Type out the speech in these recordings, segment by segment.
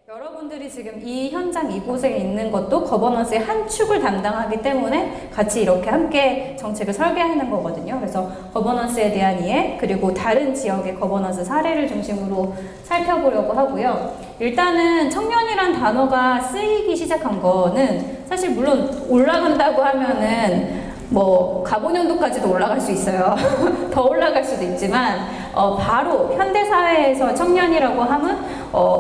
여러분들이 지금 이 현장 이곳에 있는 것도 거버넌스의 한 축을 담당하기 때문에 같이 이렇게 함께 정책을 설계하는 거거든요. 그래서 거버넌스에 대한 이해, 그리고 다른 지역의 거버넌스 사례를 중심으로 살펴보려고 하고요. 일단은 청년이란 단어가 쓰이기 시작한 거는 사실 물론 올라간다고 하면은 뭐 가보년도까지도 올라갈 수 있어요. 더 올라갈 수도 있지만 바로 현대사회에서 청년이라고 하면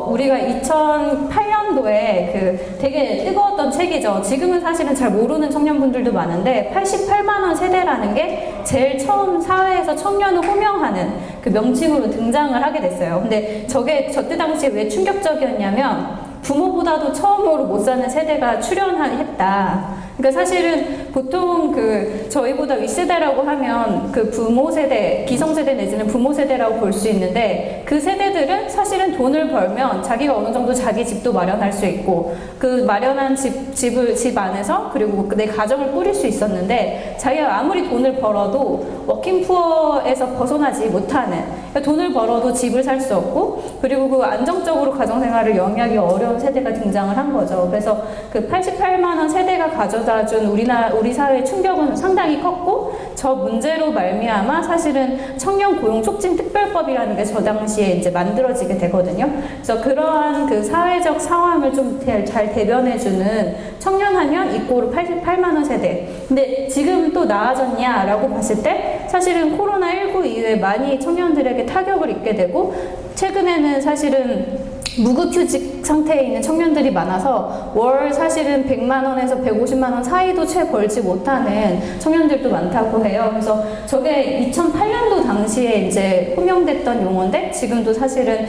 우리가 2008년도에 그 되게 뜨거웠던 책이죠. 지금은 사실은 잘 모르는 청년분들도 많은데 88만 원 세대라는 게 제일 처음 사회에서 청년을 호명하는 그 명칭으로 등장을 하게 됐어요. 근데 저게 저때 당시에 왜 충격적이었냐면 부모보다도 처음으로 못 사는 세대가 출연했다. 그러니까 사실은 보통 그 저희보다 윗세대라고 하면 그 부모 세대, 기성세대 내지는 부모 세대라고 볼 수 있는데 그 세대들은 사실은 돈을 벌면 자기가 어느 정도 자기 집도 마련할 수 있고 그 마련한 집 안에서 그리고 내 가정을 꾸릴 수 있었는데 자기가 아무리 돈을 벌어도 워킹푸어에서 벗어나지 못하는 그러니까 돈을 벌어도 집을 살 수 없고 그리고 그 안정적으로 가정생활을 영위하기 어려운 세대가 등장을 한 거죠. 그래서 그 88만 원 세대가 가져다준 우리 사회의 충격은 상당히 컸고 저 문제로 말미암아 사실은 청년 고용 촉진 특별법이라는 게 저 당시에 이제 만들어지게 되거든요. 그래서 그러한 그 사회적 상황을 좀 잘 대변해주는 청년 한년 이꼬르 88만 원 세대. 근데 지금 또 나아졌냐라고 봤을 때 사실은 코로나19 이후에 많이 청년들에게 타격을 입게 되고 최근에는 사실은 무급휴직 상태에 있는 청년들이 많아서 월 사실은 100만 원에서 150만 원 사이도 채 벌지 못하는 청년들도 많다고 해요. 그래서 저게 2008년도 당시에 이제 호명됐던 용어인데 지금도 사실은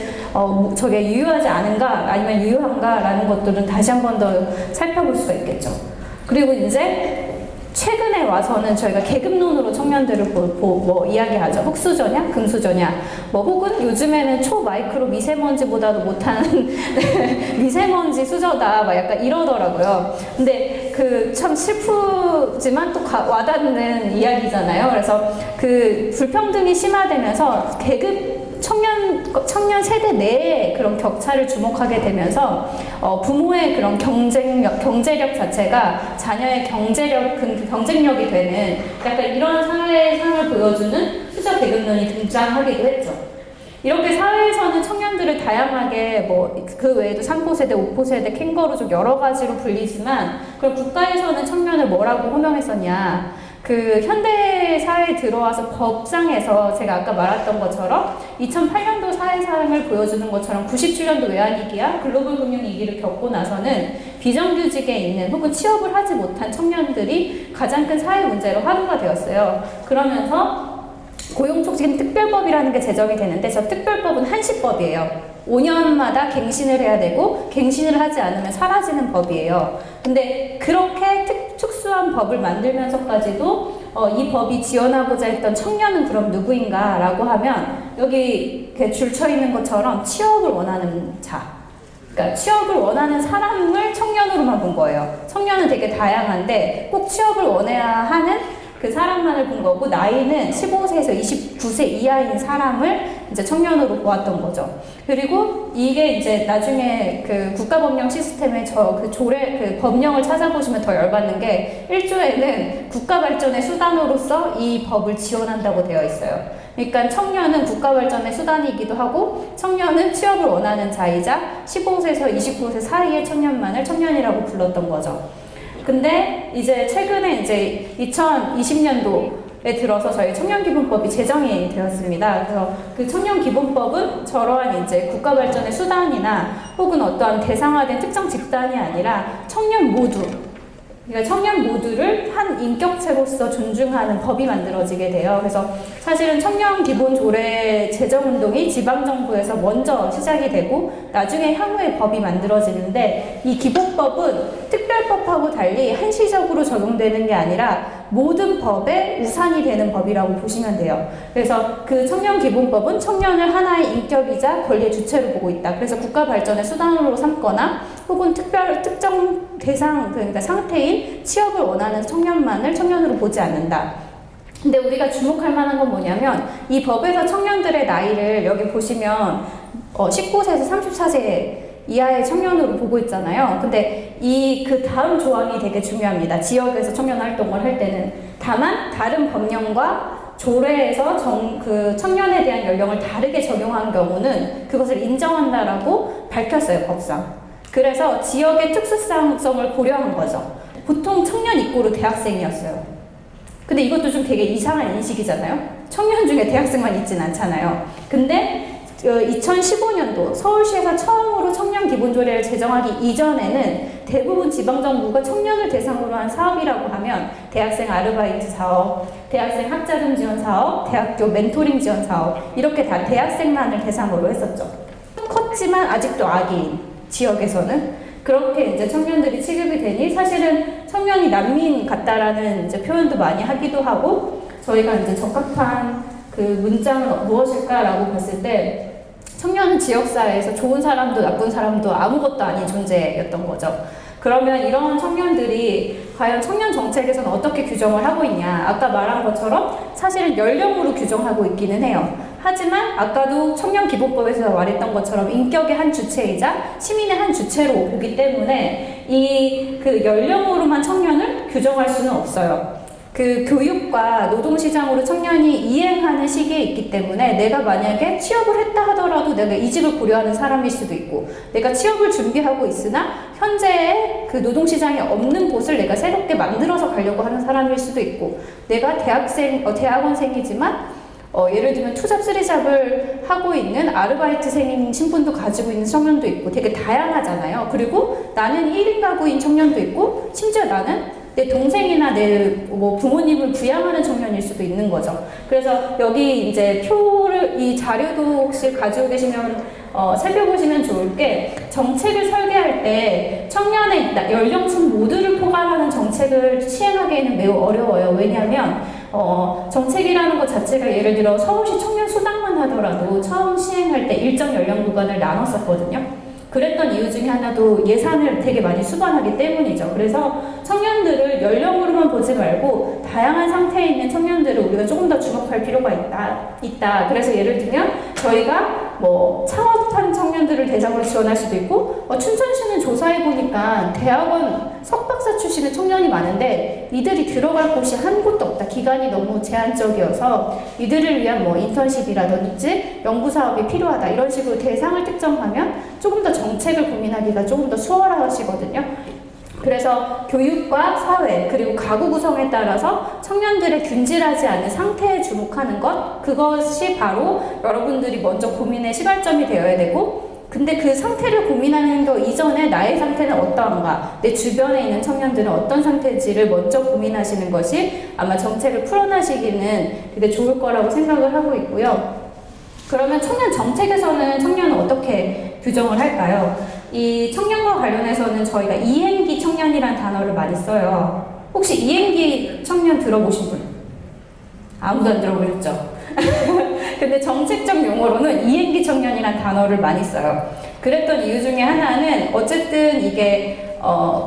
저게 유효하지 않은가 아니면 유효한가라는 것들은 다시 한 번 더 살펴볼 수가 있겠죠. 그리고 이제 최근에 와서는 저희가 계급론으로 청년들을 뭐 이야기하죠. 흑수저냐, 금수저냐, 뭐 혹은 요즘에는 초마이크로 미세먼지보다도 못하는 미세먼지 수저다, 막 약간 이러더라고요. 근데 그 참 슬프지만 또 와닿는 이야기잖아요. 그래서 그 불평등이 심화되면서 청년 세대 내에 그런 격차를 주목하게 되면서 부모의 그런 경제력 자체가 자녀의 경쟁력이 되는 약간 이런 사회상을 보여주는 수저 계급론이 등장하기도 했죠. 이렇게 사회에서는 청년들을 다양하게 뭐 그 외에도 3포 세대, 5포 세대, 캥거루족 여러 가지로 불리지만 그럼 국가에서는 청년을 뭐라고 호명했었냐? 그 현대 사회에 들어와서 법상에서 제가 아까 말했던 것처럼 2008년도 사회상을 보여주는 것처럼 97년도 외환위기야 글로벌 금융위기를 겪고 나서는 비정규직에 있는 혹은 취업을 하지 못한 청년들이 가장 큰 사회 문제로 화두가 되었어요. 그러면서 고용촉진 특별법이라는 게 제정이 되는데 저 특별법은 한시법이에요. 5년마다 갱신을 해야 되고 갱신을 하지 않으면 사라지는 법이에요. 근데 그렇게 특수한 법을 만들면서까지도 이 법이 지원하고자 했던 청년은 그럼 누구인가 라고 하면 여기 이렇게 줄쳐 있는 것처럼 취업을 원하는 자, 그러니까 취업을 원하는 사람을 청년으로만 본 거예요. 청년은 되게 다양한데 꼭 취업을 원해야 하는 그 사람만을 본 거고 나이는 15세에서 29세 이하인 사람을 이제 청년으로 보았던 거죠. 그리고 이게 이제 나중에 그 국가법령 시스템의 그 법령을 찾아보시면 더 열받는 게 1조에는 국가발전의 수단으로서 이 법을 지원한다고 되어 있어요. 그러니까 청년은 국가발전의 수단이기도 하고 청년은 취업을 원하는 자이자 15세에서 29세 사이의 청년만을 청년이라고 불렀던 거죠. 근데 이제 최근에 이제 2020년도에 들어서 저희 청년기본법이 제정이 되었습니다. 그래서 그 청년기본법은 저러한 이제 국가발전의 수단이나 혹은 어떠한 대상화된 특정 집단이 아니라 청년 모두, 그러니까 청년 모두를 한 인격체로서 존중하는 법이 만들어지게 돼요. 그래서 사실은 청년기본조례 제정운동이 지방정부에서 먼저 시작이 되고 나중에 향후에 법이 만들어지는데 이 기본법은 특별법하고 달리 한시적으로 적용되는 게 아니라 모든 법의 우산이 되는 법이라고 보시면 돼요. 그래서 그 청년기본법은 청년을 하나의 인격이자 권리의 주체로 보고 있다. 그래서 국가 발전의 수단으로 삼거나 혹은 특정 대상, 그러니까 상태인 취업을 원하는 청년만을 청년으로 보지 않는다. 근데 우리가 주목할 만한 건 뭐냐면 이 법에서 청년들의 나이를 여기 보시면 19세에서 34세 이하의 청년으로 보고 있잖아요. 근데 그 다음 조항이 되게 중요합니다. 지역에서 청년 활동을 할 때는. 다만 다른 법령과 조례에서 그 청년에 대한 연령을 다르게 적용한 경우는 그것을 인정한다라고 밝혔어요, 법상. 그래서 지역의 특수성을 고려한 거죠. 보통 청년 이꼬르 대학생이었어요. 근데 이것도 좀 되게 이상한 인식이잖아요. 청년 중에 대학생만 있진 않잖아요. 근데 2015년도 서울시에서 처음으로 청년 기본조례를 제정하기 이전에는 대부분 지방정부가 청년을 대상으로 한 사업이라고 하면 대학생 아르바이트 사업, 대학생 학자금 지원 사업, 대학교 멘토링 지원 사업 이렇게 다 대학생만을 대상으로 했었죠. 컸지만 아직도 아기인 지역에서는 그렇게 이제 청년들이 취급이 되니 사실은 청년이 난민 같다라는 이제 표현도 많이 하기도 하고 저희가 이제 적합한 그 문장은 무엇일까라고 봤을 때 청년은 지역사회에서 좋은 사람도 나쁜 사람도 아무것도 아닌 존재였던 거죠. 그러면 이런 청년들이 과연 청년 정책에서는 어떻게 규정을 하고 있냐. 아까 말한 것처럼 사실은 연령으로 규정하고 있기는 해요. 하지만 아까도 청년기본법에서 말했던 것처럼 인격의 한 주체이자 시민의 한 주체로 보기 때문에 그 연령으로만 청년을 규정할 수는 없어요. 그 교육과 노동시장으로 청년이 이행하는 시기에 있기 때문에 내가 만약에 취업을 했다 하더라도 내가 이직을 고려하는 사람일 수도 있고 내가 취업을 준비하고 있으나 현재의 그 노동시장에 없는 곳을 내가 새롭게 만들어서 가려고 하는 사람일 수도 있고 내가 대학원생이지만 예를 들면 투잡, 쓰리잡을 하고 있는 아르바이트생인 신분도 가지고 있는 청년도 있고 되게 다양하잖아요. 그리고 나는 1인 가구인 청년도 있고 심지어 나는 내 동생이나 내 부모님을 부양하는 청년일 수도 있는 거죠. 그래서 여기 이제 이 자료도 혹시 가지고 계시면 살펴보시면 좋을 게 정책을 설계할 때 청년의 연령층 모두를 포괄하는 정책을 시행하기에는 매우 어려워요. 왜냐하면 정책이라는 것 자체가 예를 들어 서울시 청년 수당만 하더라도 처음 시행할 때 일정 연령 구간을 나눴었거든요. 그랬던 이유 중에 하나도 예산을 되게 많이 수반하기 때문이죠. 그래서 청년들을 연령으로만 보지 말고 다양한 상태에 있는 청년들을 우리가 조금 더 주목할 필요가 있다. 그래서 예를 들면 저희가 창업한 청년들을 대상으로 지원할 수도 있고 춘천시는 조사해보니까 대학원 석박사 출신의 청년이 많은데 이들이 들어갈 곳이 한 곳도 없다. 기간이 너무 제한적이어서 이들을 위한 인턴십이라든지 연구사업이 필요하다. 이런 식으로 대상을 특정하면 조금 더 정책을 고민하기가 조금 더 수월하시거든요. 그래서 교육과 사회 그리고 가구 구성에 따라서 청년들의 균질하지 않은 상태에 주목하는 것 그것이 바로 여러분들이 먼저 고민의 시발점이 되어야 되고 근데 그 상태를 고민하는 거 이전에 나의 상태는 어떠한가 내 주변에 있는 청년들은 어떤 상태인지를 먼저 고민하시는 것이 아마 정책을 풀어나시기는 되게 좋을 거라고 생각을 하고 있고요. 그러면 청년 정책에서는 청년은 어떻게 규정을 할까요? 이 청년과 관련해서는 저희가 이행기 청년이라는 단어를 많이 써요. 혹시 이행기 청년 들어보신 분? 아무도 안 들어보셨죠? 근데 정책적 용어로는 이행기 청년이라는 단어를 많이 써요. 그랬던 이유 중에 하나는 어쨌든 이게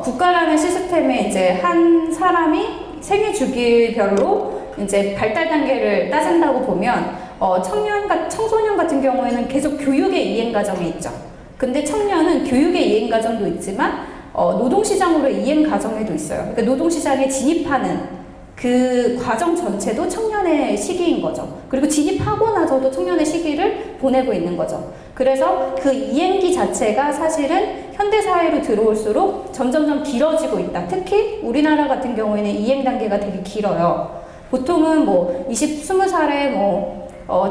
국가라는 시스템에 이제 한 사람이 생애 주기별로 이제 발달 단계를 따진다고 보면 청소년 같은 경우에는 계속 교육의 이행 과정에 있죠. 근데 청년은 교육의 이행 과정도 있지만 노동시장으로의 이행 과정에도 있어요. 그러니까 노동시장에 진입하는 그 과정 전체도 청년의 시기인 거죠. 그리고 진입하고 나서도 청년의 시기를 보내고 있는 거죠. 그래서 그 이행기 자체가 사실은 현대사회로 들어올수록 점점점 길어지고 있다. 특히 우리나라 같은 경우에는 이행 단계가 되게 길어요. 보통은 20살에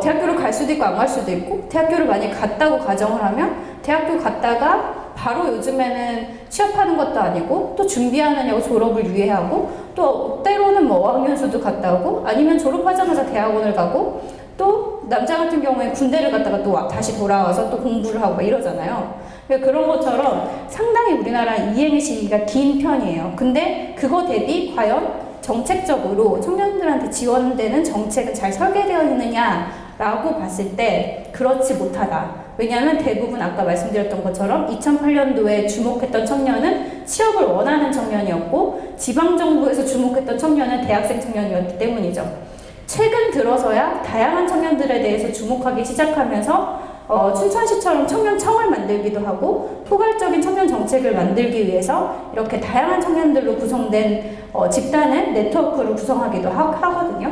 대학교를 갈 수도 있고 안 갈 수도 있고 대학교를 만약에 갔다고 가정을 하면 대학교 갔다가 바로 요즘에는 취업하는 것도 아니고 또 준비하느냐고 졸업을 유예하고 또 때로는 어학연수도 갔다 오고 아니면 졸업하자마자 대학원을 가고 또 남자 같은 경우에 군대를 갔다가 또 다시 돌아와서 또 공부를 하고 이러잖아요. 그런 것처럼 상당히 우리나라 이행의 시기가 긴 편이에요. 근데 그거 대비 과연 정책적으로 청년들한테 지원되는 정책은 잘 설계되어 있느냐라고 봤을 때 그렇지 못하다. 왜냐하면 대부분 아까 말씀드렸던 것처럼 2008년도에 주목했던 청년은 취업을 원하는 청년이었고 지방정부에서 주목했던 청년은 대학생 청년이었기 때문이죠. 최근 들어서야 다양한 청년들에 대해서 주목하기 시작하면서 춘천시처럼 청년청을 만들기도 하고 포괄적인 청년 정책을 만들기 위해서 이렇게 다양한 청년들로 구성된 집단을 네트워크를 구성하기도 하거든요.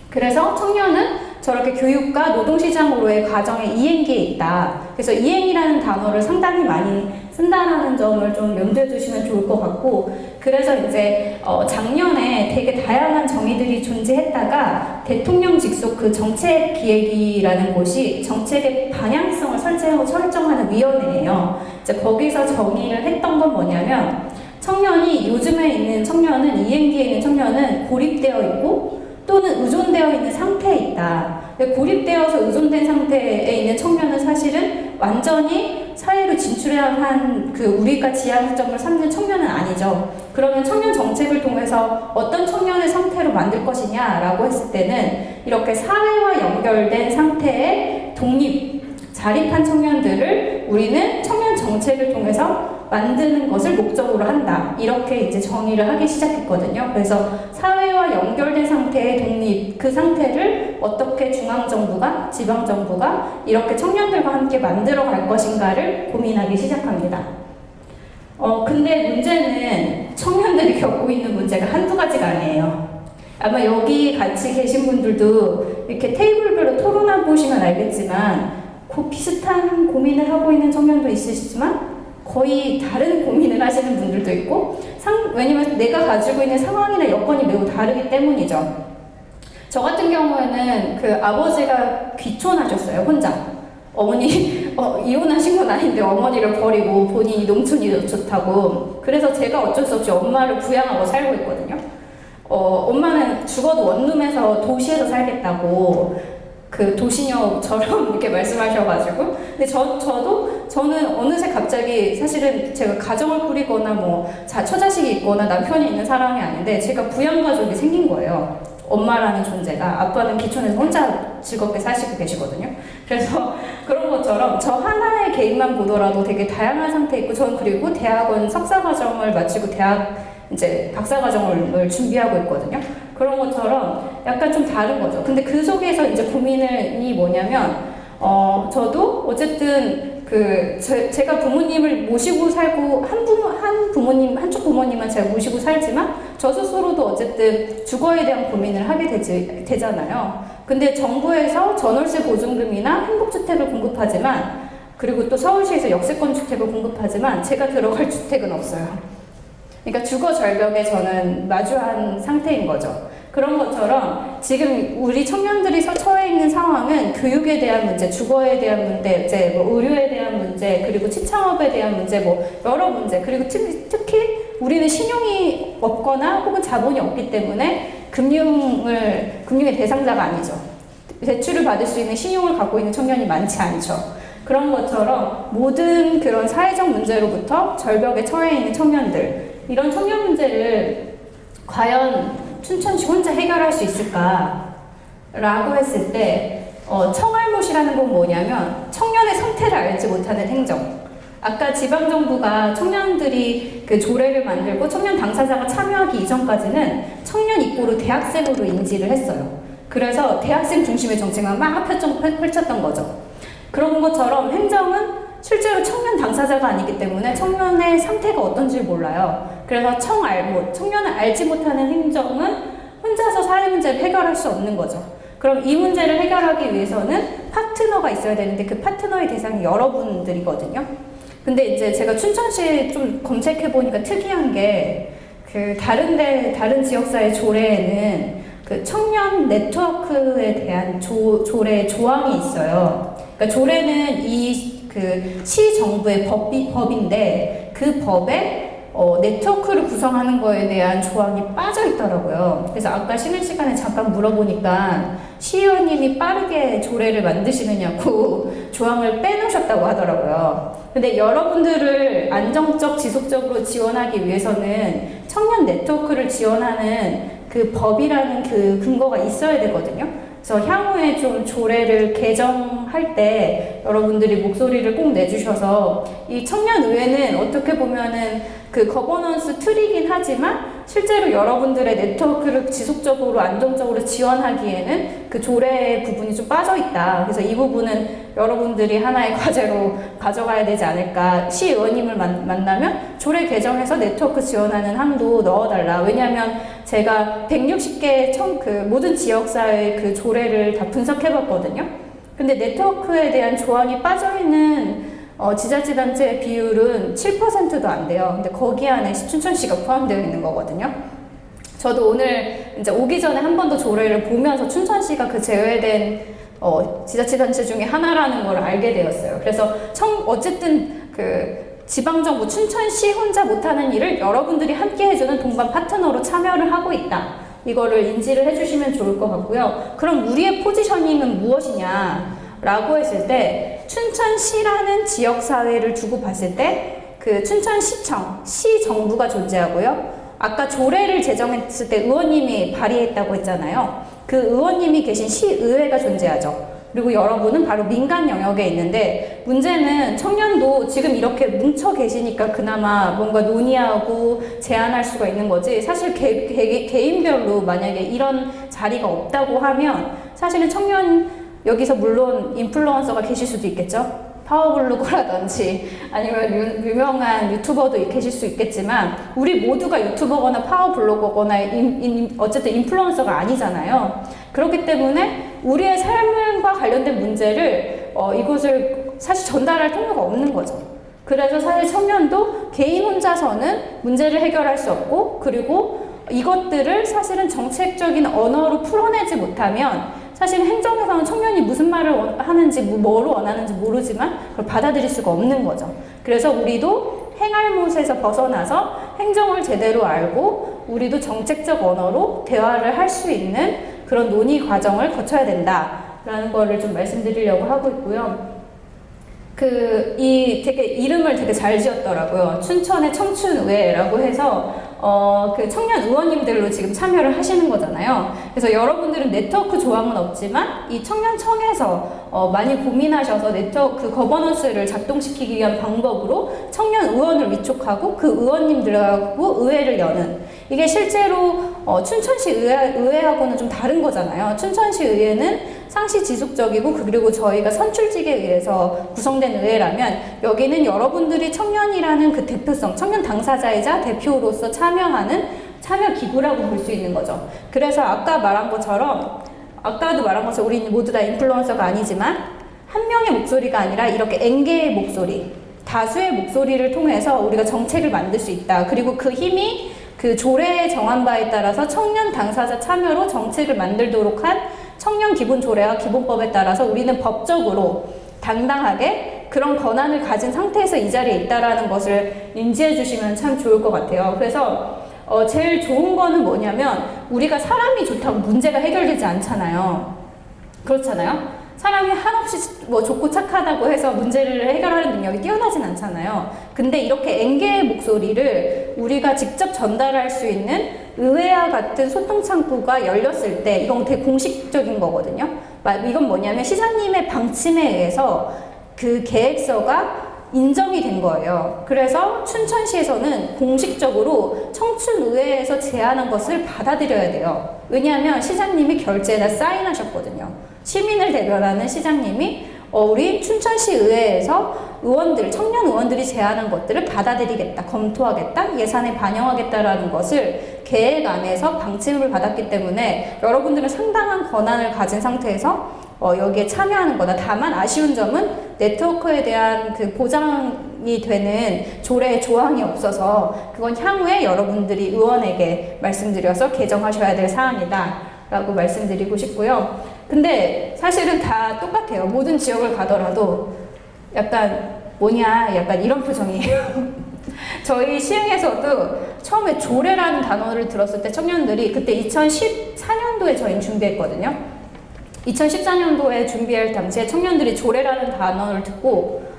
그래서 청년은 저렇게 교육과 노동시장으로의 과정의 이행기에 있다. 그래서 이행이라는 단어를 상당히 많이 쓴다는 점을 좀 염두에 두시면 좋을 것 같고, 그래서 이제 작년에 되게 다양한 정의들이 존재했다가 대통령 직속 그 정책기획위라는 곳이 정책의 방향성을 설정하는 위원회예요. 이제 거기서 정의를 했던 건 뭐냐면, 요즘에 있는 청년은, 이행기에 있는 청년은 고립되어 있고 또는 의존되어 있는 상태에 있다. 고립되어서 의존된 상태에 있는 청년은 사실은 완전히 사회로 진출한 우리가 지향점을 삼는 청년은 아니죠. 그러면 청년 정책을 통해서 어떤 청년의 상태로 만들 것이냐라고 했을 때는 이렇게 사회와 연결된 상태의 자립한 청년들을 우리는 청년 정책을 통해서 만드는 것을 목적으로 한다. 이렇게 이제 정의를 하기 시작했거든요. 그래서 사회와 연결된 상태의 그 상태를 어떻게 중앙정부가, 지방정부가 이렇게 청년들과 함께 만들어 갈 것인가를 고민하기 시작합니다. 근데 문제는 청년들이 겪고 있는 문제가 한두 가지가 아니에요. 아마 여기 같이 계신 분들도 이렇게 테이블별로 토론해 보시면 알겠지만 비슷한 고민을 하고 있는 청년도 있으시지만 거의 다른 고민을 하시는 분들도 있고, 왜냐면 내가 가지고 있는 상황이나 여건이 매우 다르기 때문이죠. 저 같은 경우에는 아버지가 귀촌하셨어요, 혼자. 어머니, 이혼하신 건 아닌데 어머니를 버리고 본인이 농촌이 좋다고. 그래서 제가 어쩔 수 없이 엄마를 부양하고 살고 있거든요. 엄마는 죽어도 원룸에서 도시에서 살겠다고 도시녀처럼 이렇게 말씀하셔가지고. 근데 저는 어느새 갑자기 사실은 제가 가정을 꾸리거나 처자식이 있거나 남편이 있는 사람이 아닌데 제가 부양가족이 생긴 거예요. 엄마라는 존재가. 아빠는 기촌에서 혼자 즐겁게 사시고 계시거든요. 그래서 그런 것처럼 저 하나의 개인만 보더라도 되게 다양한 상태에 있고, 저는 그리고 대학원 석사과정을 마치고 이제 박사과정을 준비하고 있거든요. 그런 것처럼 약간 좀 다른 거죠. 근데 그 속에서 이제 고민이 뭐냐면, 저도 어쨌든 제가 부모님을 모시고 살고, 한쪽 부모님만 제가 모시고 살지만, 저 스스로도 어쨌든 주거에 대한 고민을 하게 되잖아요. 근데 정부에서 전월세 보증금이나 행복주택을 공급하지만, 그리고 또 서울시에서 역세권 주택을 공급하지만, 제가 들어갈 주택은 없어요. 그러니까 주거 절벽에 저는 마주한 상태인 거죠. 그런 것처럼 지금 우리 청년들이 처해 있는 상황은 교육에 대한 문제, 주거에 대한 문제, 이제 의료에 대한 문제, 그리고 취창업에 대한 문제, 여러 문제, 그리고 특히 우리는 신용이 없거나 혹은 자본이 없기 때문에 금융의 대상자가 아니죠. 대출을 받을 수 있는 신용을 갖고 있는 청년이 많지 않죠. 그런 것처럼 모든 그런 사회적 문제로부터 절벽에 처해 있는 청년들, 이런 청년 문제를 과연 춘천시 혼자 해결할 수 있을까? 라고 했을 때 청알못이라는 건 뭐냐면 청년의 상태를 알지 못하는 행정. 아까 지방정부가 청년들이 조례를 만들고 청년 당사자가 참여하기 이전까지는 청년 입고로 대학생으로 인지를 했어요. 그래서 대학생 중심의 정책만 막 펼쳤던 거죠. 그런 것처럼 행정은 실제로 청년 당사자가 아니기 때문에 청년의 상태가 어떤지 몰라요. 그래서 청년을 알지 못하는 행정은 혼자서 사회 문제를 해결할 수 없는 거죠. 그럼 이 문제를 해결하기 위해서는 파트너가 있어야 되는데 그 파트너의 대상이 여러분들이거든요. 근데 이제 제가 춘천시에 좀 검색해보니까 특이한 게 다른 지역사회 조례에는 청년 네트워크에 대한 조례 조항이 있어요. 그러니까 조례는 시 정부의 법인데 그 법에 네트워크를 구성하는 거에 대한 조항이 빠져 있더라고요. 그래서 아까 쉬는 시간에 잠깐 물어보니까 시의원님이 빠르게 조례를 만드시느냐고 조항을 빼놓으셨다고 하더라고요. 근데 여러분들을 안정적, 지속적으로 지원하기 위해서는 청년 네트워크를 지원하는 그 법이라는 근거가 있어야 되거든요. 그래서 향후에 좀 조례를 개정할 때 여러분들이 목소리를 꼭 내주셔서 이 청년의회는 어떻게 보면은 거버넌스 틀이긴 하지만 실제로 여러분들의 네트워크를 지속적으로 안정적으로 지원하기에는 그 조례 부분이 좀 빠져 있다. 그래서 이 부분은 여러분들이 하나의 과제로 가져가야 되지 않을까. 시의원님을 만나면 조례 개정해서 네트워크 지원하는 항도 넣어달라. 왜냐하면 제가 160개 그 모든 지역사회의 그 조례를 다 분석해봤거든요. 근데 네트워크에 대한 조항이 빠져있는 지자체단체 비율은 7%도 안 돼요. 근데 거기 안에 춘천시가 포함되어 있는 거거든요. 저도 오늘 이제 오기 전에 한 번 더 조례를 보면서 춘천시가 그 제외된 지자체단체 중에 하나라는 걸 알게 되었어요. 그래서 어쨌든 그 지방정부 춘천시 혼자 못하는 일을 여러분들이 함께 해주는 동반 파트너로 참여를 하고 있다. 이거를 인지를 해주시면 좋을 것 같고요. 그럼 우리의 포지셔닝은 무엇이냐? 라고 했을 때 춘천시라는 지역사회를 두고 봤을 때 그 춘천시청, 시정부가 존재하고요. 아까 조례를 제정했을 때 의원님이 발의했다고 했잖아요. 그 의원님이 계신 시의회가 존재하죠. 그리고 여러분은 바로 민간 영역에 있는데 문제는 청년도 지금 이렇게 뭉쳐 계시니까 그나마 뭔가 논의하고 제안할 수가 있는 거지 사실 개인별로 만약에 이런 자리가 없다고 하면 사실은 청년 여기서 물론 인플루언서가 계실 수도 있겠죠. 파워블로거라든지 아니면 유명한 유튜버도 계실 수 있겠지만 우리 모두가 유튜버거나 파워블로거거나 어쨌든 인플루언서가 아니잖아요. 그렇기 때문에 우리의 삶과 관련된 문제를 이것을 사실 전달할 통로가 없는 거죠. 그래서 사실 청년도 개인 혼자서는 문제를 해결할 수 없고 그리고 이것들을 사실은 정책적인 언어로 풀어내지 못하면 사실 행정에서는 청년이 무슨 말을 하는지 뭐를 원하는지 모르지만 그걸 받아들일 수가 없는 거죠. 그래서 우리도 행알못에서 벗어나서 행정을 제대로 알고 우리도 정책적 언어로 대화를 할 수 있는 그런 논의 과정을 거쳐야 된다라는 거를 좀 말씀드리려고 하고 있고요. 되게 이름을 되게 잘 지었더라고요. 춘천의 청춘의회라고 해서 그 청년 의원님들로 지금 참여를 하시는 거잖아요. 그래서 여러분들은 네트워크 조항은 없지만 이 청년청에서 많이 고민하셔서 네트워크 거버넌스를 작동시키기 위한 방법으로 청년 의원을 위촉하고 그 의원님들하고 의회를 여는 이게 실제로 춘천시 의회하고는 좀 다른 거잖아요. 춘천시 의회는 상시 지속적이고 그리고 저희가 선출직에 의해서 구성된 의회라면 여기는 여러분들이 청년이라는 그 대표성, 청년 당사자이자 대표로서 참여하는 참여 기구라고 볼 수 있는 거죠. 그래서 아까도 말한 것처럼 우리 모두 다 인플루언서가 아니지만 한 명의 목소리가 아니라 이렇게 N개의 목소리, 다수의 목소리를 통해서 우리가 정책을 만들 수 있다. 그리고 그 힘이 그 조례에 정한 바에 따라서 청년 당사자 참여로 정책을 만들도록 한 청년 기본 조례와 기본법에 따라서 우리는 법적으로 당당하게 그런 권한을 가진 상태에서 이 자리에 있다라는 것을 인지해 주시면 참 좋을 것 같아요. 그래서 제일 좋은 거는 뭐냐면 우리가 사람이 좋다고 문제가 해결되지 않잖아요. 그렇잖아요. 사람이 한없이 뭐 좋고 착하다고 해서 문제를 해결하는 능력이 뛰어나진 않잖아요. 근데 이렇게 N개의 목소리를 우리가 직접 전달할 수 있는 의회와 같은 소통 창구가 열렸을 때 이건 되게 공식적인 거거든요. 이건 뭐냐면 시장님의 방침에 의해서 그 계획서가 인정이 된 거예요. 그래서 춘천시에서는 공식적으로 청춘의회에서 제안한 것을 받아들여야 돼요. 왜냐하면 시장님이 결재에다 사인하셨거든요. 시민을 대변하는 시장님이 우리 춘천시 의회에서 청년 의원들이 제안한 것들을 받아들이겠다, 검토하겠다, 예산에 반영하겠다라는 것을 계획 안에서 방침을 받았기 때문에 여러분들은 상당한 권한을 가진 상태에서 여기에 참여하는 거다. 다만 아쉬운 점은 네트워크에 대한 그 보장이 되는 조례 조항이 없어서 그건 향후에 여러분들이 의원에게 말씀드려서 개정하셔야 될 사안이다 라고 말씀드리고 싶고요. 근데 사실은 다 똑같아요. 모든 지역을 가더라도 약간 이런 표정이에요. 저희 시흥에서도 처음에 조례라는 단어를 들었을 때 청년들이 그때 2014년도에 저희는 준비했거든요. 2014년도에 준비할 당시에 청년들이 조례라는 단어를 듣고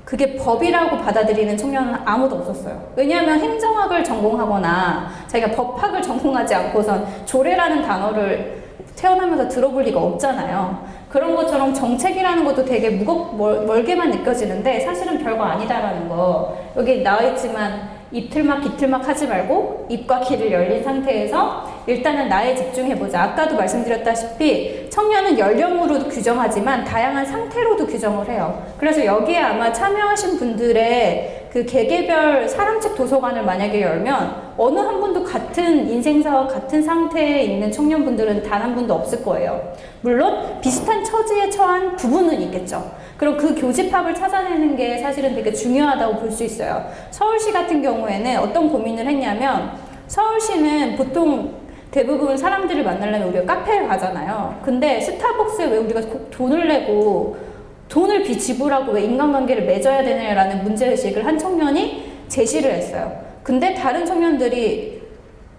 그게 법이라고 받아들이는 청년은 아무도 없었어요. 왜냐하면 행정학을 전공하거나 자기가 법학을 전공하지 않고선 조례라는 단어를 태어나면서 들어볼 리가 없잖아요. 그런 것처럼 정책이라는 것도 되게 멀게만 느껴지는데 사실은 별거 아니다라는 거. 여기 나와 있지만 입틀막 기틀막 하지 말고 입과 귀를 열린 상태에서 일단은 나에 집중해보자. 아까도 말씀드렸다시피 청년은 연령으로도 규정하지만 다양한 상태로도 규정을 해요. 그래서 여기에 아마 참여하신 분들의 그 개개별 사람책 도서관을 만약에 열면 어느 한 분도 같은 인생사와 같은 상태에 있는 청년분들은 단 한 분도 없을 거예요. 물론 비슷한 처지에 처한 부분은 있겠죠. 그럼 그 교집합을 찾아내는 게 사실은 되게 중요하다고 볼 수 있어요. 서울시 같은 경우에는 어떤 고민을 했냐면 서울시는 보통 대부분 사람들을 만나려면 우리가 카페에 가잖아요. 근데 스타벅스에 왜 우리가 꼭 돈을 내고 돈을 지불하고 왜 인간관계를 맺어야 되냐라는 문제의식을 한 청년이 제시를 했어요. 근데 다른 청년들이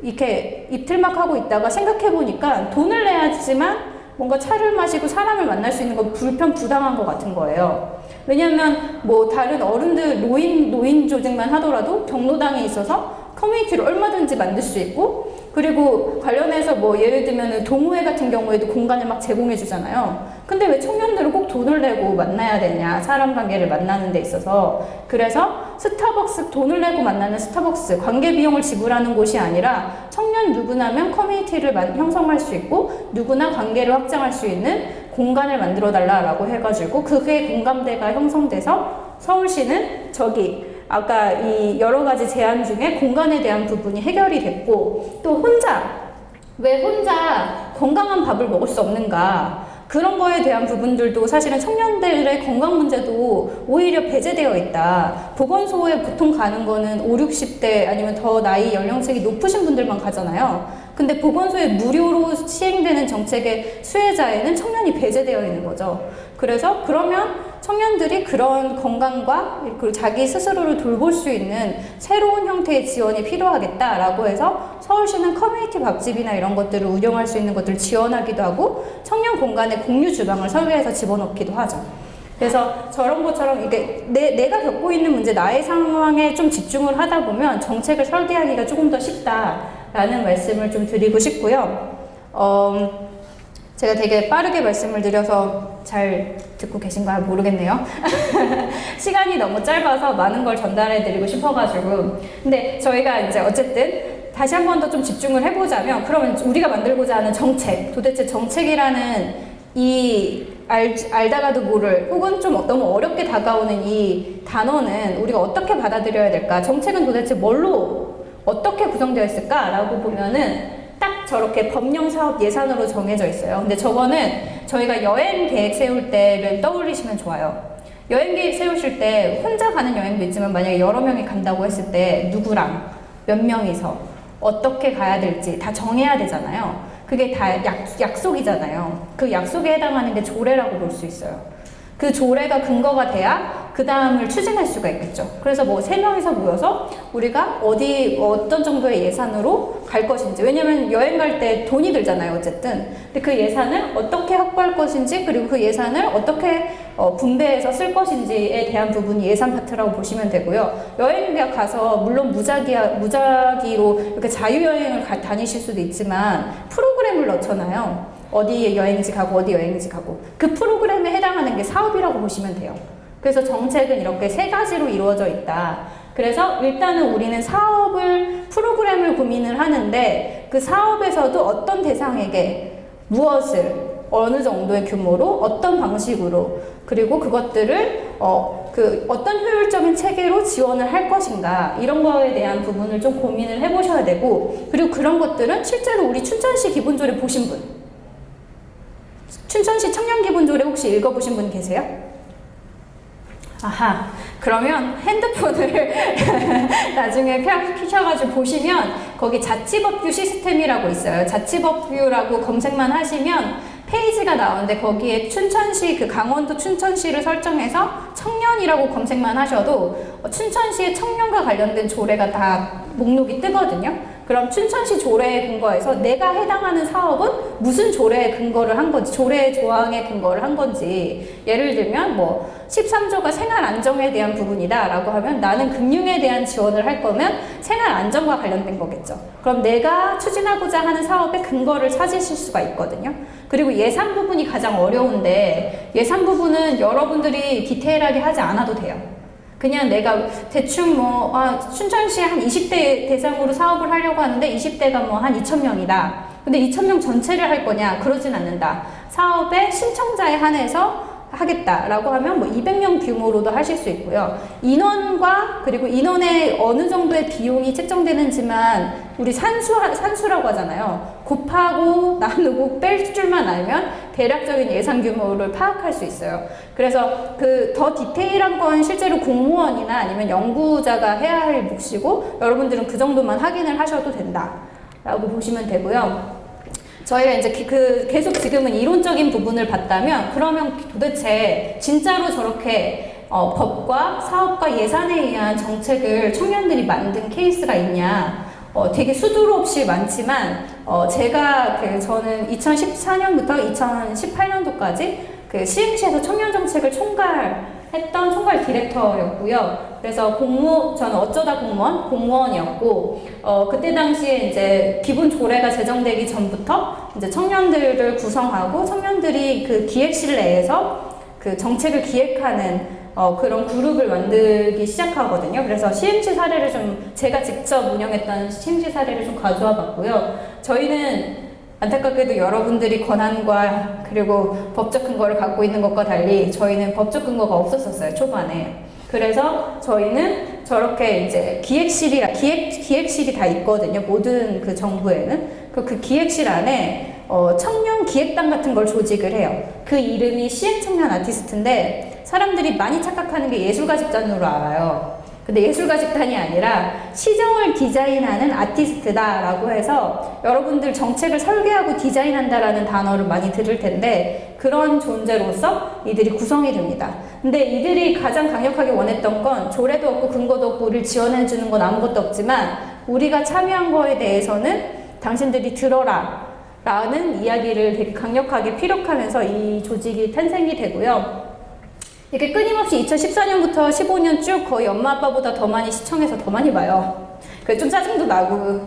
이렇게 입틀막 하고 있다가 생각해보니까 돈을 내야지만 뭔가 차를 마시고 사람을 만날 수 있는 건 부당한 것 같은 거예요. 왜냐면 뭐 다른 어른들 노인 조직만 하더라도 경로당에 있어서 커뮤니티를 얼마든지 만들 수 있고, 그리고 관련해서 뭐 예를 들면 동호회 같은 경우에도 공간을 막 제공해 주잖아요. 근데 왜 청년들은 꼭 돈을 내고 만나야 되냐, 사람 관계를 만나는 데 있어서. 그래서 스타벅스, 돈을 내고 만나는 스타벅스, 관계 비용을 지불하는 곳이 아니라 청년 누구나면 커뮤니티를 형성할 수 있고 누구나 관계를 확장할 수 있는 공간을 만들어 달라라고 해가지고 그게 공감대가 형성돼서 서울시는 저기 아까 이 여러 가지 제안 중에 공간에 대한 부분이 해결이 됐고, 또 왜 혼자 건강한 밥을 먹을 수 없는가, 그런 거에 대한 부분들도 사실은 청년들의 건강 문제도 오히려 배제되어 있다. 보건소에 보통 가는 거는 5, 60대 아니면 더 나이 연령층이 높으신 분들만 가잖아요. 근데 보건소에 무료로 시행되는 정책의 수혜자에는 청년이 배제되어 있는 거죠. 그래서 그러면 청년들이 그런 건강과 그리고 자기 스스로를 돌볼 수 있는 새로운 형태의 지원이 필요하겠다라고 해서 서울시는 커뮤니티 밥집이나 이런 것들을 운영할 수 있는 것들을 지원하기도 하고 청년 공간에 공유 주방을 설계해서 집어넣기도 하죠. 그래서 저런 것처럼 이게 내가 겪고 있는 문제, 나의 상황에 좀 집중을 하다 보면 정책을 설계하기가 조금 더 쉽다라는 말씀을 좀 드리고 싶고요. 제가 되게 빠르게 말씀을 드려서 잘 듣고 계신가 모르겠네요. 시간이 너무 짧아서 많은 걸 전달해 드리고 싶어가지고. 근데 저희가 이제 어쨌든 다시 한 번 더 좀 집중을 해보자면, 그러면 우리가 만들고자 하는 정책, 도대체 정책이라는 이 알다가도 모를, 혹은 좀 너무 어렵게 다가오는 이 단어는 우리가 어떻게 받아들여야 될까? 정책은 도대체 뭘로 어떻게 구성되어 있을까라고 보면은 딱 저렇게 법령 사업 예산으로 정해져 있어요. 근데 저거는 저희가 여행 계획 세울 때를 떠올리시면 좋아요. 여행 계획 세우실 때 혼자 가는 여행도 있지만 만약에 여러 명이 간다고 했을 때 누구랑 몇 명이서 어떻게 가야 될지 다 정해야 되잖아요. 그게 다 약속이잖아요. 그 약속에 해당하는 게 조례라고 볼 수 있어요. 그 조례가 근거가 돼야 그 다음을 추진할 수가 있겠죠. 그래서 뭐 3명이서 모여서 우리가 어떤 정도의 예산으로 갈 것인지, 왜냐면 여행 갈 때 돈이 들잖아요, 어쨌든. 근데 그 예산을 어떻게 확보할 것인지, 그리고 그 예산을 어떻게 분배해서 쓸 것인지에 대한 부분이 예산 파트라고 보시면 되고요. 여행 가서 물론 무작위로 이렇게 자유여행을 다니실 수도 있지만 프로그램을 넣잖아요. 어디 여행지 가고 어디 여행지 가고, 그 프로그램에 해당하는 게 사업이라고 보시면 돼요. 그래서 정책은 이렇게 3가지로 이루어져 있다. 그래서 일단은 우리는 프로그램을 고민을 하는데, 그 사업에서도 어떤 대상에게 무엇을 어느 정도의 규모로 어떤 방식으로, 그리고 그것들을 어떤 효율적인 체계로 지원을 할 것인가, 이런 거에 대한 부분을 좀 고민을 해보셔야 되고, 그리고 그런 것들은 실제로 우리 춘천시 기본조례 보신 분, 춘천시 청년기본조례 혹시 읽어보신 분 계세요? 아하, 그러면 핸드폰을 나중에 켜셔가지고 보시면 거기 자치법규 시스템이라고 있어요. 자치법규라고 검색만 하시면 페이지가 나오는데, 거기에 춘천시, 그 강원도 춘천시를 설정해서 청년이라고 검색만 하셔도 춘천시의 청년과 관련된 조례가 다 목록이 뜨거든요. 그럼 춘천시 조례에 근거해서 내가 해당하는 사업은 무슨 조례에 근거를 한 건지, 조례 조항에 근거를 한 건지, 예를 들면 뭐 13조가 생활 안정에 대한 부분이다 라고 하면 나는 금융에 대한 지원을 할 거면 생활 안정과 관련된 거겠죠. 그럼 내가 추진하고자 하는 사업의 근거를 찾으실 수가 있거든요. 그리고 예산 부분이 가장 어려운데, 예산 부분은 여러분들이 디테일하게 하지 않아도 돼요. 그냥 내가 대충 뭐 춘천시에 한 20대 대상으로 사업을 하려고 하는데 20대가 뭐 한 2,000명이다. 근데 2,000명 전체를 할 거냐? 그러진 않는다. 사업의 신청자에 한해서 하겠다라고 하면 뭐 200명 규모로도 하실 수 있고요. 인원과 그리고 인원의 어느 정도의 비용이 책정되는지만 우리 산수라고 하잖아요. 곱하고 나누고 뺄 줄만 알면 대략적인 예산 규모를 파악할 수 있어요. 그래서 그 더 디테일한 건 실제로 공무원이나 아니면 연구자가 해야 할 몫이고 여러분들은 그 정도만 확인을 하셔도 된다라고 보시면 되고요. 저희가 이제 계속 지금은 이론적인 부분을 봤다면 그러면 도대체 진짜로 저렇게 법과 사업과 예산에 의한 정책을 청년들이 만든 케이스가 있냐? 되게 수두로 없이 많지만 제가 저는 2014년부터 2018년도까지 그 시흥시에서 청년 정책을 총괄했던 총괄 디렉터였고요. 그래서 저는 어쩌다 공무원이었고, 그때 당시에 이제 기본 조례가 제정되기 전부터 이제 청년들을 구성하고 청년들이 그 기획실 내에서 그 정책을 기획하는 그런 그룹을 만들기 시작하거든요. 그래서 시흥시 사례를 제가 직접 운영했던 시흥시 사례를 좀 가져와 봤고요. 저희는 안타깝게도 여러분들이 권한과 그리고 법적 근거를 갖고 있는 것과 달리 저희는 법적 근거가 없었어요, 초반에. 그래서 저희는 저렇게 이제 기획실이 다 있거든요, 모든 그 정부에는. 그 기획실 안에 청년 기획단 같은 걸 조직을 해요. 그 이름이 시행청년 아티스트인데 사람들이 많이 착각하는 게 예술가 집단으로 알아요. 근데 예술가 집단이 아니라 시정을 디자인하는 아티스트다라고 해서 여러분들 정책을 설계하고 디자인한다라는 단어를 많이 들을 텐데 그런 존재로서 이들이 구성이 됩니다. 근데 이들이 가장 강력하게 원했던 건 조례도 없고 근거도 없고 우리를 지원해 주는 건 아무것도 없지만 우리가 참여한 거에 대해서는 당신들이 들어라 라는 이야기를 되게 강력하게 피력하면서 이 조직이 탄생이 되고요. 이렇게 끊임없이 2014년부터 15년 쭉 거의 엄마 아빠보다 더 많이 시청해서 더 많이 봐요. 그래서 좀 짜증도 나고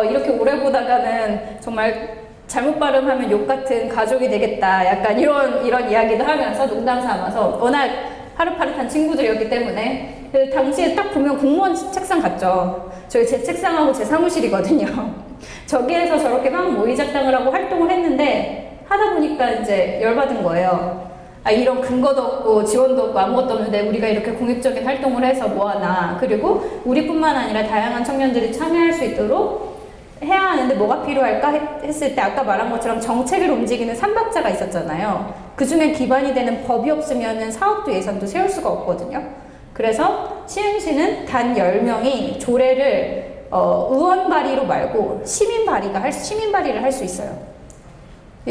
이렇게 오래 보다가는 정말 잘못 발음하면 욕 같은 가족이 되겠다. 약간 이런 이야기도 하면서 농담 삼아서 워낙 파릇파릇한 친구들이었기 때문에 그 당시에 딱 보면 공무원 책상 같죠. 제 책상하고 제 사무실이거든요. 저기에서 저렇게 막 모의작당을 하고 활동을 했는데 하다 보니까 이제 열받은 거예요. 이런 근거도 없고 지원도 없고 아무것도 없는데 우리가 이렇게 공익적인 활동을 해서 뭐하나. 그리고 우리뿐만 아니라 다양한 청년들이 참여할 수 있도록 해야 하는데 뭐가 필요할까 했을 때 아까 말한 것처럼 정책을 움직이는 삼박자가 있었잖아요. 그 중에 기반이 되는 법이 없으면 사업도 예산도 세울 수가 없거든요. 그래서 시흥시는 단 10명이 조례를 의원 발의로 말고 시민 발의를 할 수 있어요.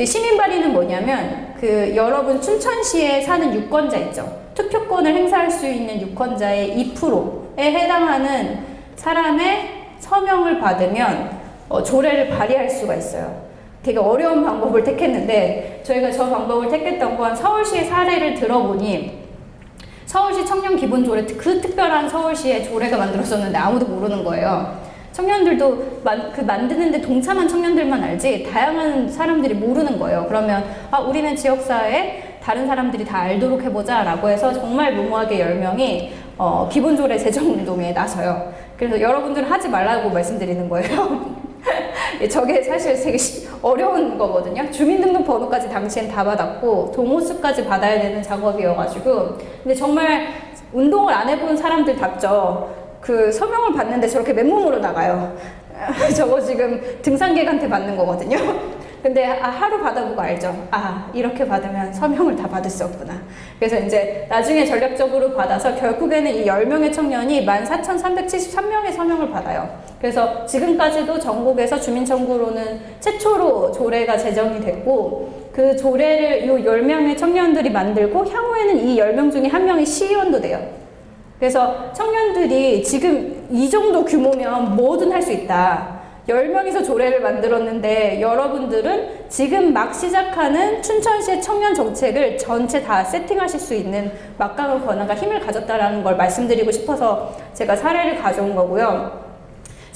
시민 발의는 뭐냐면 여러분 춘천시에 사는 유권자 있죠. 투표권을 행사할 수 있는 유권자의 2%에 해당하는 사람의 서명을 받으면 조례를 발의할 수가 있어요. 되게 어려운 방법을 택했는데 저희가 저 방법을 택했던 건 서울시의 사례를 들어보니 서울시 청년 기본조례 그 특별한 서울시의 조례가 만들어졌는데 아무도 모르는 거예요. 청년들도 만드는데 동참한 청년들만 알지 다양한 사람들이 모르는 거예요. 그러면 우리는 지역사회에 다른 사람들이 다 알도록 해보자 라고 해서 정말 무모하게 10명이 기본조례 제정운동에 나서요. 그래서 여러분들은 하지 말라고 말씀드리는 거예요. 저게 사실 되게 어려운 거거든요. 주민등록번호까지 당시엔 다 받았고 동호수까지 받아야 되는 작업이어가지고 근데 정말 운동을 안 해본 사람들답죠. 서명을 받는데 저렇게 맨몸으로 나가요. 저거 지금 등산객한테 받는 거거든요. 근데 하루 받아보고 알죠. 이렇게 받으면 서명을 다 받을 수 없구나. 그래서 이제 나중에 전략적으로 받아서 결국에는 이 10명의 청년이 14,373명의 서명을 받아요. 그래서 지금까지도 전국에서 주민청구로는 최초로 조례가 제정이 됐고 그 조례를 이 10명의 청년들이 만들고 향후에는 이 10명 중에 한 명이 시의원도 돼요. 그래서 청년들이 지금 이 정도 규모면 뭐든 할 수 있다. 10명이서 조례를 만들었는데 여러분들은 지금 막 시작하는 춘천시의 청년 정책을 전체 다 세팅하실 수 있는 막강한 권한과 힘을 가졌다라는 걸 말씀드리고 싶어서 제가 사례를 가져온 거고요.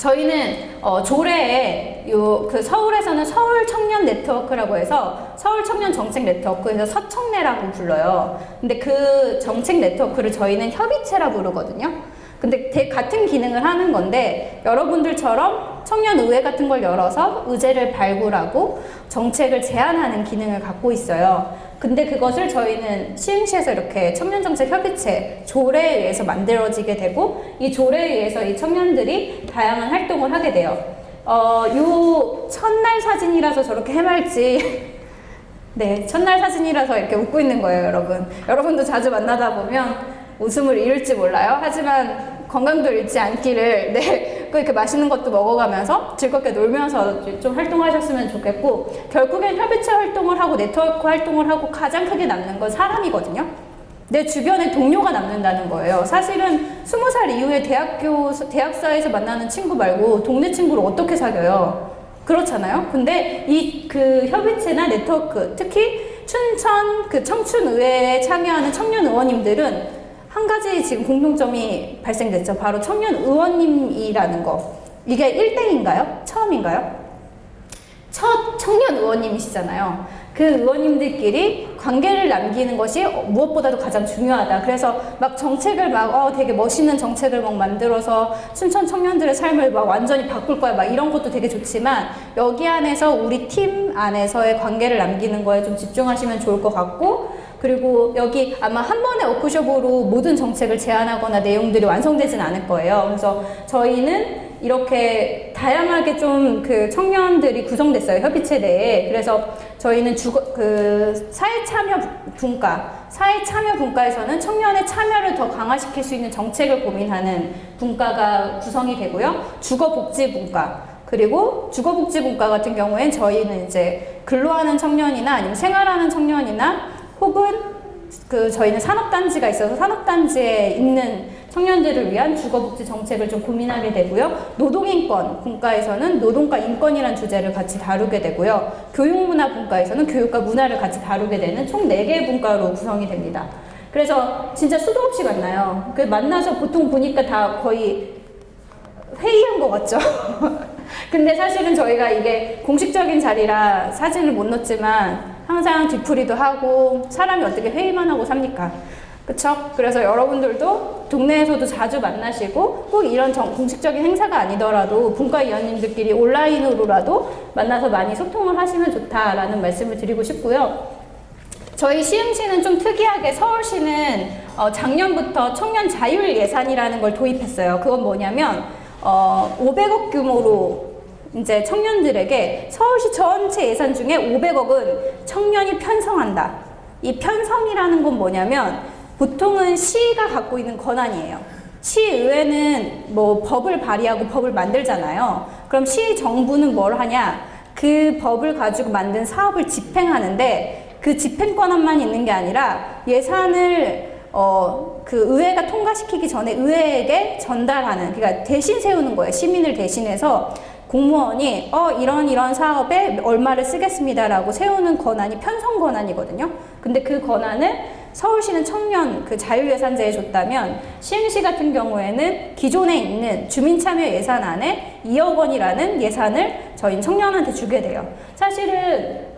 저희는 조례에 그 서울에서는 서울 청년 네트워크라고 해서 서울 청년 정책 네트워크에서 서청네라고 불러요. 근데 그 정책 네트워크를 저희는 협의체라 부르거든요. 근데 같은 기능을 하는 건데 여러분들처럼 청년의회 같은 걸 열어서 의제를 발굴하고 정책을 제안하는 기능을 갖고 있어요. 근데 그것을 저희는 시흥시에서 이렇게 청년정책협의체 조례에 의해서 만들어지게 되고 이 조례에 의해서 이 청년들이 다양한 활동을 하게 돼요. 요 첫날 사진이라서 저렇게 해맑지 네, 첫날 사진이라서 이렇게 웃고 있는 거예요, 여러분. 여러분도 자주 만나다 보면 웃음을 잃을지 몰라요. 하지만 건강도 잃지 않기를 네, 이렇게 맛있는 것도 먹어가면서 즐겁게 놀면서 좀 활동하셨으면 좋겠고 결국엔 협의체 활동을 하고 네트워크 활동을 하고 가장 크게 남는 건 사람이거든요. 내 주변에 동료가 남는다는 거예요. 사실은 20살 이후에 대학사에서 만나는 친구 말고 동네 친구를 어떻게 사귀어요? 그렇잖아요. 근데 그 협의체나 네트워크, 특히 춘천 그 청춘의회에 참여하는 청년 의원님들은 한 가지 지금 공통점이 발생됐죠. 바로 청년 의원님이라는 거. 이게 1등인가요? 처음인가요? 첫 청년 의원님이시잖아요. 그 의원님들끼리 관계를 남기는 것이 무엇보다도 가장 중요하다. 그래서 막 정책을 되게 멋있는 정책을 막 만들어서 춘천 청년들의 삶을 막 완전히 바꿀 거야. 막 이런 것도 되게 좋지만 여기 안에서 우리 팀 안에서의 관계를 남기는 거에 좀 집중하시면 좋을 것 같고 그리고 여기 아마 한 번의 워크숍으로 모든 정책을 제안하거나 내용들이 완성되진 않을 거예요. 그래서 저희는 이렇게 다양하게 좀 그 청년들이 구성됐어요. 협의체 내에. 그래서 저희는 사회 참여 분과에서는 청년의 참여를 더 강화시킬 수 있는 정책을 고민하는 분과가 구성이 되고요. 주거복지 분과. 그리고 주거복지 분과 같은 경우엔 저희는 이제 근로하는 청년이나 아니면 생활하는 청년이나 혹은 저희는 산업단지가 있어서 산업단지에 있는 청년들을 위한 주거복지 정책을 좀 고민하게 되고요. 노동인권 분과에서는 노동과 인권이라는 주제를 같이 다루게 되고요. 교육문화 분과에서는 교육과 문화를 같이 다루게 되는 총 4개의 분과로 구성이 됩니다. 그래서 진짜 수도 없이 만나요. 만나서 보통 보니까 다 거의 회의한 것 같죠? 근데 사실은 저희가 이게 공식적인 자리라 사진을 못 넣었지만 항상 뒤풀이도 하고 사람이 어떻게 회의만 하고 삽니까? 그쵸? 그래서 여러분들도 동네에서도 자주 만나시고 꼭 이런 공식적인 행사가 아니더라도 분과위원님들끼리 온라인으로라도 만나서 많이 소통을 하시면 좋다라는 말씀을 드리고 싶고요. 저희 시흥시는 좀 특이하게 서울시는 작년부터 청년 자율 예산이라는 걸 도입했어요. 그건 뭐냐면 500억 규모로 이제 청년들에게 서울시 전체 예산 중에 500억은 청년이 편성한다. 이 편성이라는 건 뭐냐면 보통은 시가 갖고 있는 권한이에요. 시의회는 뭐 법을 발의하고 법을 만들잖아요. 그럼 시 정부는 뭘 하냐? 그 법을 가지고 만든 사업을 집행하는데 그 집행 권한만 있는 게 아니라 예산을 그 의회가 통과시키기 전에 의회에게 전달하는, 그러니까 대신 세우는 거예요. 시민을 대신해서 공무원이 이런 사업에 얼마를 쓰겠습니다라고 세우는 권한이 편성 권한이거든요. 근데 그 권한을 서울시는 청년 그 자율예산제에 줬다면 시흥시 같은 경우에는 기존에 있는 주민참여 예산 안에 2억 원이라는 예산을 저희 청년한테 주게 돼요. 사실은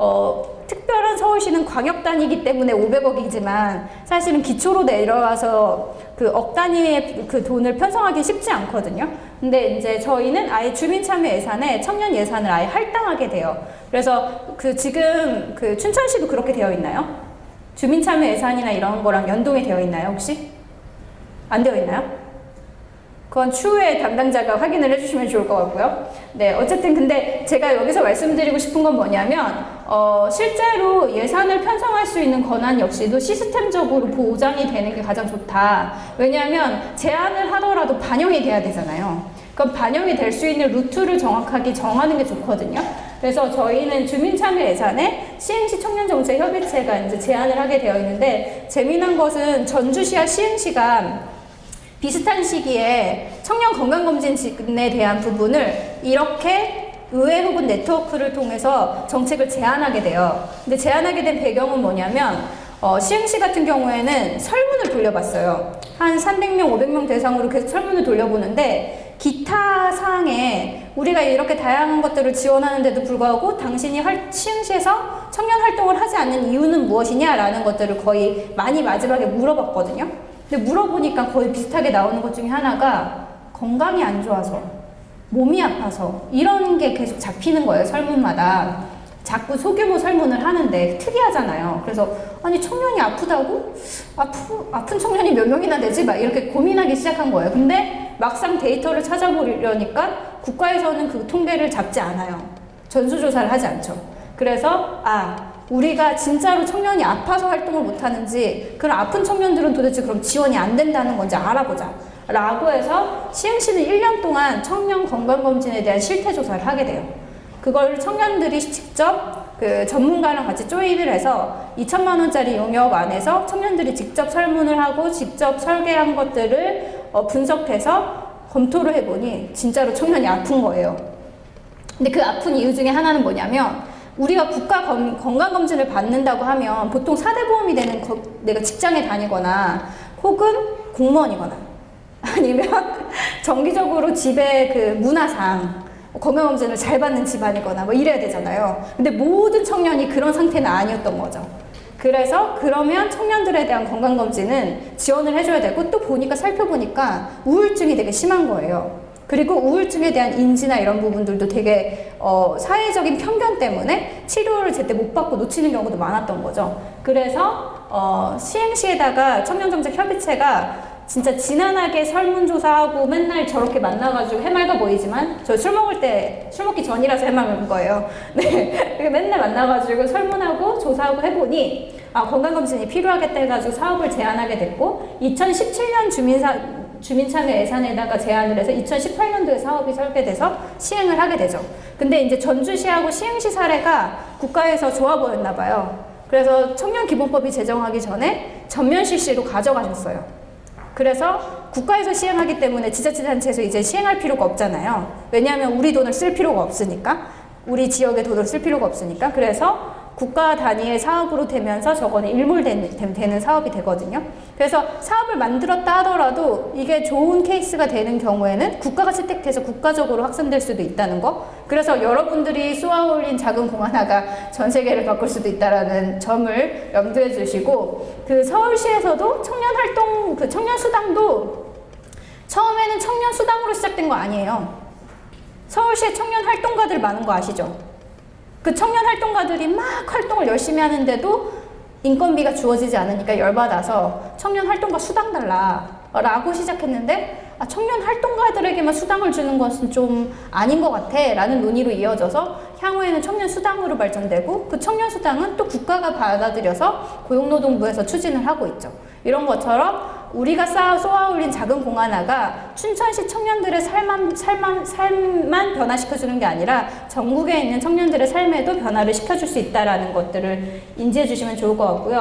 특별한 서울시는 광역단위이기 때문에 500억이지만 사실은 기초로 내려와서 그 억 단위의 그 돈을 편성하기 쉽지 않거든요. 근데 이제 저희는 아예 주민참여 예산에 청년 예산을 아예 할당하게 돼요. 그래서 지금 춘천시도 그렇게 되어 있나요? 주민참여 예산이나 이런 거랑 연동이 되어 있나요, 혹시? 안 되어 있나요? 그건 추후에 담당자가 확인을 해주시면 좋을 것 같고요. 네, 어쨌든 근데 제가 여기서 말씀드리고 싶은 건 뭐냐면 실제로 예산을 편성할 수 있는 권한 역시도 시스템적으로 보장이 되는 게 가장 좋다. 왜냐하면 제안을 하더라도 반영이 돼야 되잖아요. 그럼 반영이 될 수 있는 루트를 정확하게 정하는 게 좋거든요. 그래서 저희는 주민참여 예산에 시흥시 청년정책협의체가 이제 제안을 하게 되어 있는데 재미난 것은 전주시와 시흥시가 비슷한 시기에 청년 건강검진에 대한 부분을 이렇게 의회 혹은 네트워크를 통해서 정책을 제안하게 돼요. 근데 제안하게 된 배경은 뭐냐면 시흥시 같은 경우에는 설문을 돌려봤어요. 한 300명, 500명 대상으로 계속 설문을 돌려보는데 기타 사항에 우리가 이렇게 다양한 것들을 지원하는데도 불구하고 당신이 시흥시에서 청년 활동을 하지 않는 이유는 무엇이냐라는 것들을 거의 많이 마지막에 물어봤거든요. 근데 물어보니까 거의 비슷하게 나오는 것 중에 하나가 건강이 안 좋아서, 몸이 아파서 이런 게 계속 잡히는 거예요, 설문마다. 자꾸 소규모 설문을 하는데 특이하잖아요. 그래서 아니 청년이 아프다고? 아픈 청년이 몇 명이나 되지? 막 이렇게 고민하기 시작한 거예요. 근데 막상 데이터를 찾아보려니까 국가에서는 그 통계를 잡지 않아요. 전수조사를 하지 않죠. 그래서 우리가 진짜로 청년이 아파서 활동을 못하는지, 그럼 아픈 청년들은 도대체 그럼 지원이 안 된다는 건지 알아보자 라고 해서 시흥시는 1년 동안 청년 건강검진에 대한 실태조사를 하게 돼요. 그걸 청년들이 직접 그 전문가랑 같이 조인을 해서 2천만 원짜리 용역 안에서 청년들이 직접 설문을 하고 직접 설계한 것들을 분석해서 검토를 해보니 진짜로 청년이 아픈 거예요. 근데 그 아픈 이유 중에 하나는 뭐냐면, 우리가 국가 건강검진을 받는다고 하면 보통 4대 보험이 되는 내가 직장에 다니거나 혹은 공무원이거나 아니면 정기적으로 집에 그 문화상 건강검진을 잘 받는 집안이거나 뭐 이래야 되잖아요. 근데 모든 청년이 그런 상태는 아니었던 거죠. 그래서 그러면 청년들에 대한 건강검진은 지원을 해줘야 되고, 또 보니까 살펴보니까 우울증이 되게 심한 거예요. 그리고 우울증에 대한 인지나 이런 부분들도 되게 사회적인 편견 때문에 치료를 제때 못 받고 놓치는 경우도 많았던 거죠. 그래서 시흥시에다가 청년정책협의체가 진짜 지난하게 설문조사하고 맨날 저렇게 만나가지고 해맑아 보이지만, 저 술 먹기 전이라서 해맑은 거예요. 네. 맨날 만나가지고 설문하고 조사하고 해보니, 건강검진이 필요하겠다 해가지고 사업을 제안하게 됐고, 2017년 주민참여 예산에다가 제안을 해서 2018년도에 사업이 설계돼서 시행을 하게 되죠. 근데 이제 전주시하고 시흥시 사례가 국가에서 좋아 보였나 봐요. 그래서 청년기본법이 제정하기 전에 전면 실시로 가져가셨어요. 그래서 국가에서 시행하기 때문에 지자체단체에서 이제 시행할 필요가 없잖아요. 왜냐하면 우리 돈을 쓸 필요가 없으니까, 우리 지역의 돈을 쓸 필요가 없으니까. 그래서 국가 단위의 사업으로 되면서 저거는 일몰되는 사업이 되거든요. 그래서 사업을 만들었다 하더라도 이게 좋은 케이스가 되는 경우에는 국가가 채택돼서 국가적으로 확산될 수도 있다는 거. 그래서 여러분들이 쏘아올린 작은 공 하나가 전 세계를 바꿀 수도 있다는 점을 염두에 두시고, 그 서울시에서도 청년활동, 그 청년수당도 처음에는 청년수당으로 시작된 거 아니에요. 서울시에 청년활동가들 많은 거 아시죠? 그 청년 활동가들이 막 활동을 열심히 하는데도 인건비가 주어지지 않으니까 열받아서 청년 활동가 수당 달라라고 시작했는데, 청년 활동가들에게만 수당을 주는 것은 좀 아닌 것 같아 라는 논의로 이어져서 향후에는 청년 수당으로 발전되고, 그 청년 수당은 또 국가가 받아들여서 고용노동부에서 추진을 하고 있죠. 이런 것처럼 우리가 쏘아올린 작은 공 하나가 춘천시 청년들의 삶만 변화시켜주는 게 아니라 전국에 있는 청년들의 삶에도 변화를 시켜줄 수 있다는 것들을 인지해 주시면 좋을 것 같고요.